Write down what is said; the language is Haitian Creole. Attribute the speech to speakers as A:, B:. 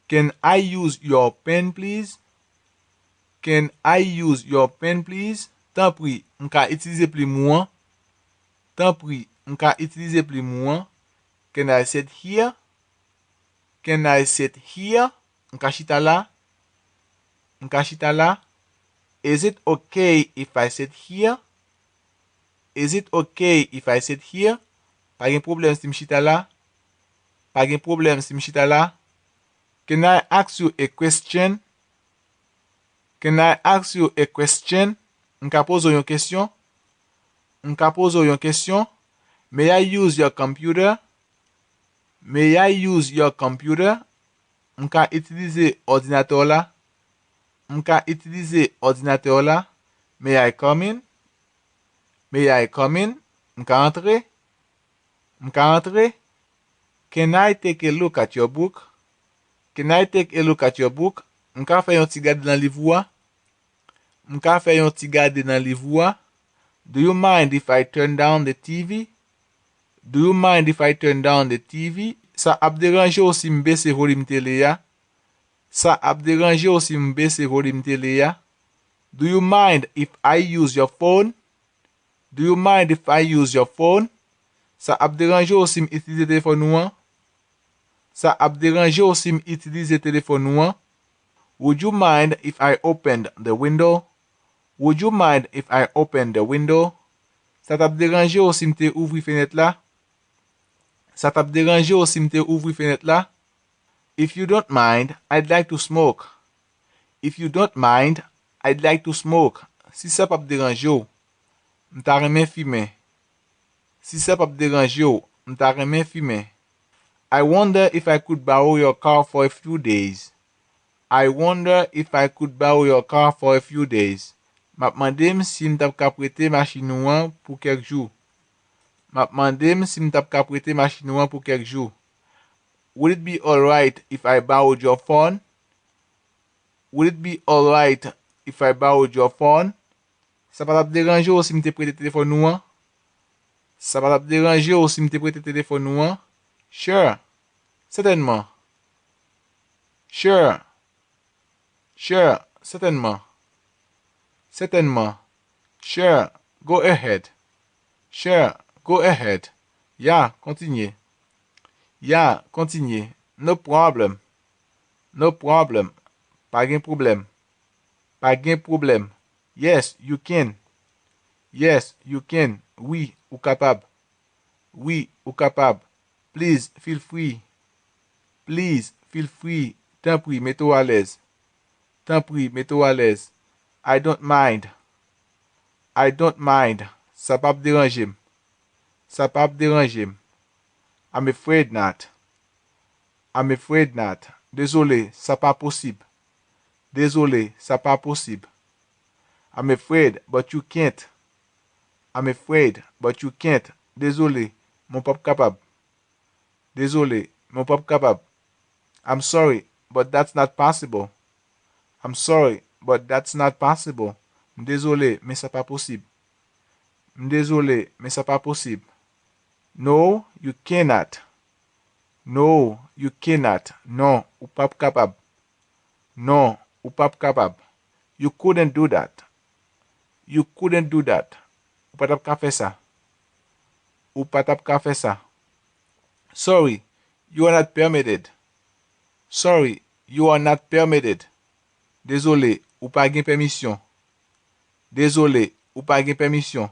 A: Can I use your pen, please? Can I use your pen, please? Tant pis, m'ka utiliser pli mouan. Tant pis, m'ka utiliser pli mouan. Can I sit here? Can I sit here? M'ka chita la. M'ka chita la. Is it okay if I sit here? Is it okay if I sit here? Pa gen problem si m'chita la. Pa gen problem si m'chita la. Can I ask you a question? Can I ask you a question? M'ka pose yon question. M'ka pose yon question. May I use your computer? May I use your computer? M'ka utiliser ordinateur la. M'ka utiliser ordinateur la. May I come in? May I come in? M'ka entre? M'ka entre? Can I take a look at your book? Can I take a look at your book? M'ka fè yon ti gade nan livwa? M'ka fè yon ti gade nan livwa? Do you mind if I turn down the TV? Do you mind if I turn down the TV? Sa ap deranje ou si m'bese volume télé ya? Sa ap deranje ou si m'bese volume télé ya? Do you mind if I use your phone? Do you mind if I use your phone? Sa ap deranje ou si m'utilize téléphone ou an? Sa ap deranje ou si m'utilize téléphone ou an? Would you mind if I opened the window? Would you mind if I opened the window? Sa tap deranje ou si m'te ouvri fenêtre la? Sa tap deranje ou si m'te ouvri fenêtre la? If you don't mind, I'd like to smoke. If you don't mind, I'd like to smoke. Si sa pap deranje ou, m'ta remen fime. Si sa pap deranje ou, m'ta remen fime. I wonder if I could borrow your car for a few days. I wonder if I could borrow your car for a few days. Map mandem si m'tap ka prete machine ou an pou kek jou. Map mandem si m'tap ka prete machine ou an pou kek jou. Would it be alright if I borrowed your phone? Would it be alright if I borrowed your phone? Sa pa tap deranje ou si m'te prete téléphone ou an? Sa pa tap deranje ou si m'te prete téléphone ou an? Sure. Certainement. Sure. Sure. Certainement. Certainement. Sure. Go ahead. Sure. Go ahead. Yeah, continue. Yeah, continue. No problem. No problem. Pa gen problem. Pa gen problem. Yes, you can. Yes, you can. Oui, ou capable. Oui, ou capable. Please, feel free. Please, feel free. Tant pis, mets-toi à l'aise. Tant pis, mets-toi à l'aise. I don't mind. I don't mind. Sa pa déranger m. Sa pa déranger m. I'm afraid not. I'm afraid not. Désolé, ça pas possible. Désolé, ça pas possible. I'm afraid, but you can't. I'm afraid, but you can't. Désolé, mon pap capable. Désolé, mon pap capable. I'm sorry, but that's not possible. I'm sorry, but that's not possible. Désolé, mais c'est pas possible. Désolé, mais c'est pas possible. No, you cannot. No, you cannot. Non, ou pas capable. Non, ou pas capable. You couldn't do that. You couldn't do that. Ou pas tap faire ça. Ou pas tap faire ça. Sorry, you are not permitted. Sorry, you are not permitted. Désolé, ou pas gen permission. Désolé, ou pas gen permission.